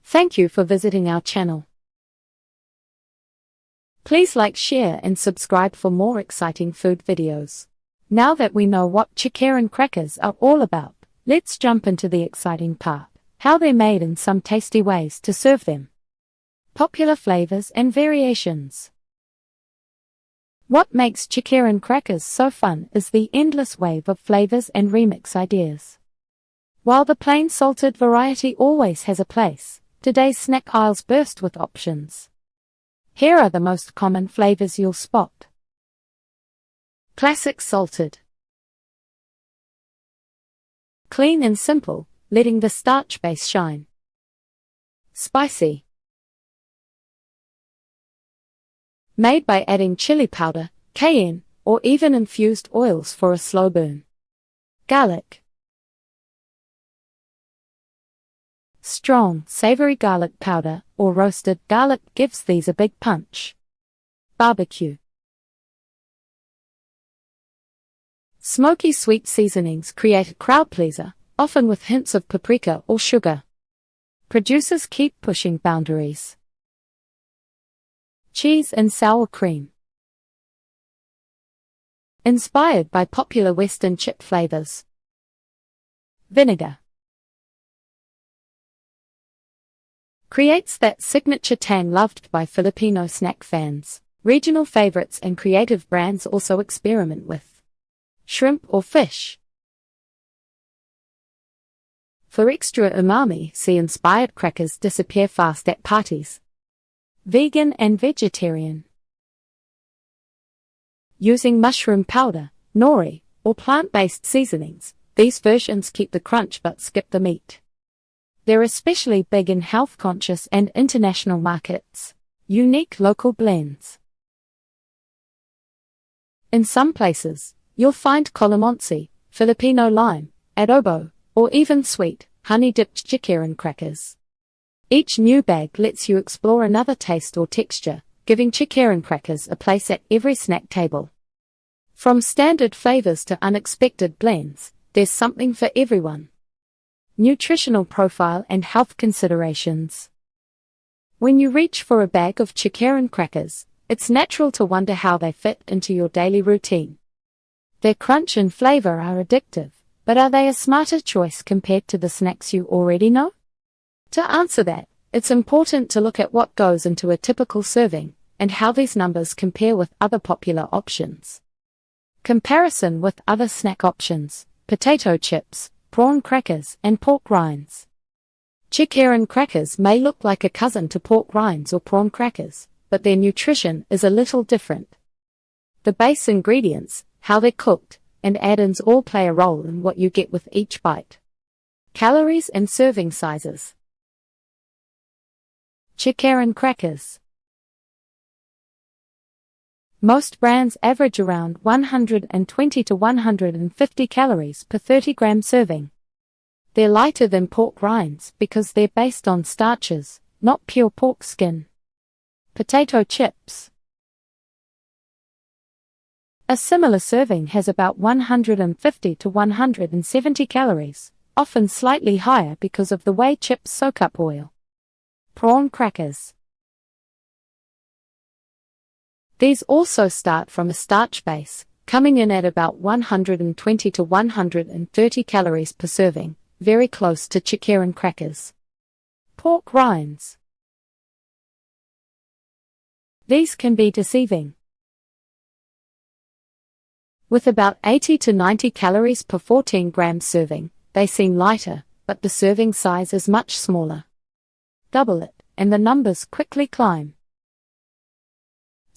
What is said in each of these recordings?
Thank you for visiting our channel. Please like, share and subscribe for more exciting food videos. Now that we know what Chicharon crackers are all about, let's jump into the exciting part, how they're made and some tasty ways to serve them. Popular flavors and variations. What makes Chicharon crackers so fun is the endless wave of flavors and remix ideas. While the plain salted variety always has a place, today's snack aisles burst with options. Here are the most common flavors you'll spot. Classic salted. Clean and simple, letting the starch base shine. Spicy. Made by adding chili powder, cayenne, or even infused oils for a slow burn. Garlic. Strong, savory garlic powder or roasted garlic gives these a big punch. Barbecue. Smoky sweet seasonings create a crowd pleaser, often with hints of paprika or sugar. Producers keep pushing boundaries. Cheese and sour cream. Inspired by popular Western chip flavors. Vinegar. Creates that signature tang loved by Filipino snack fans. Regional favorites and creative brands also experiment with shrimp or fish. For extra umami, see inspired crackers disappear fast at parties. Vegan and vegetarian. Using mushroom powder, nori, or plant-based seasonings, these versions keep the crunch but skip the meat. They're especially big in health-conscious and international markets. Unique local blends. In some places, you'll find calamansi, Filipino lime, adobo, or even sweet, honey-dipped Chicharon crackers. Each new bag lets you explore another taste or texture, giving Chicharon crackers a place at every snack table. From standard flavors to unexpected blends, there's something for everyone. Nutritional profile and health considerations. When you reach for a bag of Chicharon crackers, it's natural to wonder how they fit into your daily routine. Their crunch and flavor are addictive, but are they a smarter choice compared to the snacks you already know? To answer that, it's important to look at what goes into a typical serving, and how these numbers compare with other popular options. Comparison with other snack options: potato chips, prawn crackers, and pork rinds. Chicharon crackers may look like a cousin to pork rinds or prawn crackers, but their nutrition is a little different. The base ingredients, how they're cooked, and add-ins all play a role in what you get with each bite. Calories and serving sizes. Chicharon crackers. Most brands average around 120 to 150 calories per 30-gram serving. They're lighter than pork rinds because they're based on starches, not pure pork skin. Potato chips. A similar serving has about 150 to 170 calories, often slightly higher because of the way chips soak up oil. Prawn crackers. These also start from a starch base, coming in at about 120 to 130 calories per serving, very close to Chicharon crackers. Pork rinds. These can be deceiving. With about 80 to 90 calories per 14-gram serving, they seem lighter, but the serving size is much smaller. Double it, and the numbers quickly climb.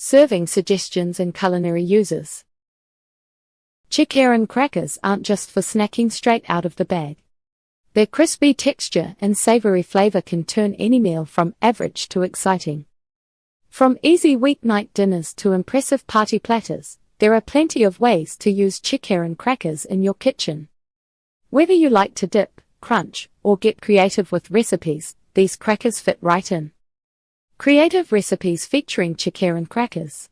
Serving suggestions and culinary uses. Chicharon crackers aren't just for snacking straight out of the bag. Their crispy texture and savory flavor can turn any meal from average to exciting. From easy weeknight dinners to impressive party platters, there are plenty of ways to use Chicharon crackers in your kitchen. Whether you like to dip, crunch, or get creative with recipes, these crackers fit right in. Creative recipes featuring Chicharon crackers.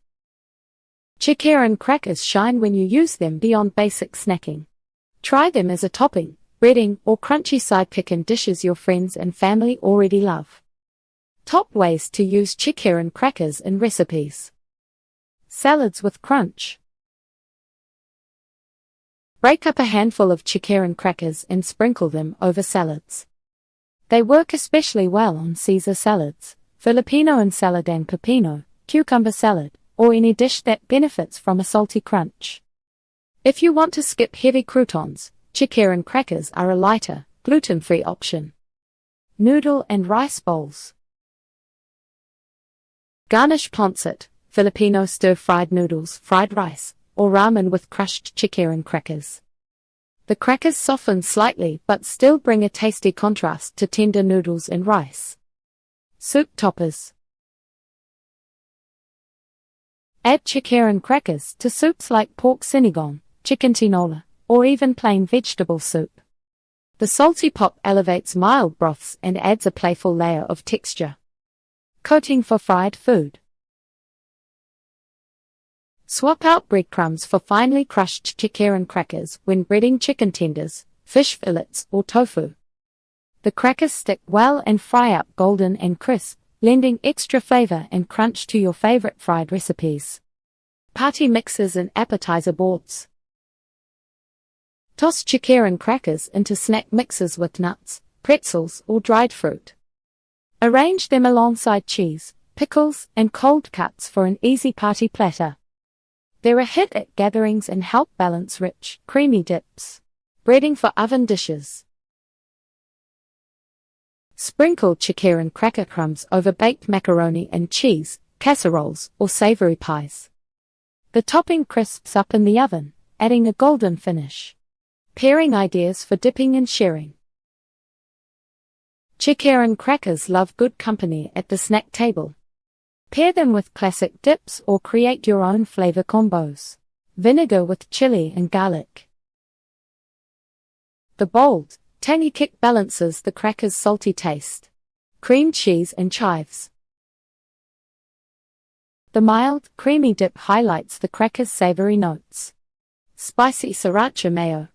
Chicharon crackers shine when you use them beyond basic snacking. Try them as a topping, breading, or crunchy sidekick in dishes your friends and family already love. Top ways to use Chicharon crackers in recipes. Salads with crunch. Break up a handful of Chicharon crackers and sprinkle them over salads. They work especially well on Caesar salads, Filipino and salad and pepino, cucumber salad, or any dish that benefits from a salty crunch. If you want to skip heavy croutons, Chicharon crackers are a lighter, gluten-free option. Noodle and rice bowls. Garnish pancit, Filipino stir-fried noodles, fried rice, or ramen with crushed Chicharon crackers. The crackers soften slightly but still bring a tasty contrast to tender noodles and rice. Soup toppers. Add Chicharon crackers to soups like pork sinigang, chicken tinola, or even plain vegetable soup. The salty pop elevates mild broths and adds a playful layer of texture. Coating for fried food. Swap out breadcrumbs for finely crushed Chicharon crackers when breading chicken tenders, fish fillets, or tofu. The crackers stick well and fry up golden and crisp, lending extra flavor and crunch to your favorite fried recipes. Party mixes and appetizer boards. Toss Chicharon crackers into snack mixes with nuts, pretzels, or dried fruit. Arrange them alongside cheese, pickles, and cold cuts for an easy party platter. They're a hit at gatherings and help balance rich, creamy dips. Breading for oven dishes. Sprinkle Chicharon cracker crumbs over baked macaroni and cheese, casseroles, or savory pies. The topping crisps up in the oven, adding a golden finish. Pairing ideas for dipping and sharing. Chicharon crackers love good company at the snack table. Pair them with classic dips or create your own flavor combos. Vinegar with chili and garlic. The bold, tangy kick balances the crackers' salty taste. Cream cheese and chives. The mild, creamy dip highlights the crackers' savory notes. Spicy sriracha mayo.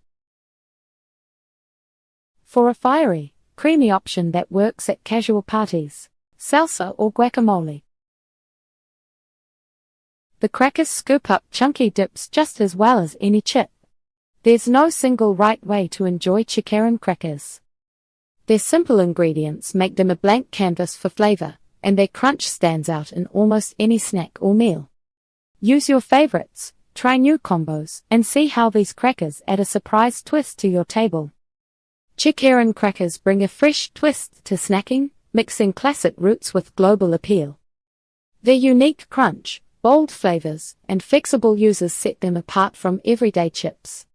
For a fiery, creamy option that works at casual parties, salsa or guacamole. The crackers scoop up chunky dips just as well as any chip. There's no single right way to enjoy Chicharon crackers. Their simple ingredients make them a blank canvas for flavor, and their crunch stands out in almost any snack or meal. Use your favorites, try new combos, and see how these crackers add a surprise twist to your table. Chicharon crackers bring a fresh twist to snacking, mixing classic roots with global appeal. Their unique crunch, bold flavors, and flexible uses set them apart from everyday chips.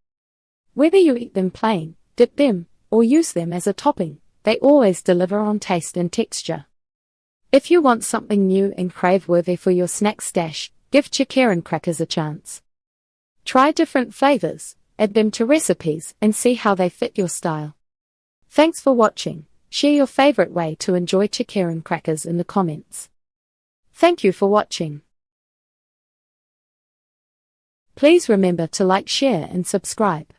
Whether you eat them plain, dip them, or use them as a topping, they always deliver on taste and texture. If you want something new and crave-worthy for your snack stash, give Chicharon crackers a chance. Try different flavors, add them to recipes, and see how they fit your style. Thanks for watching. Share your favorite way to enjoy Chicharon crackers in the comments. Thank you for watching. Please remember to like, share, and subscribe.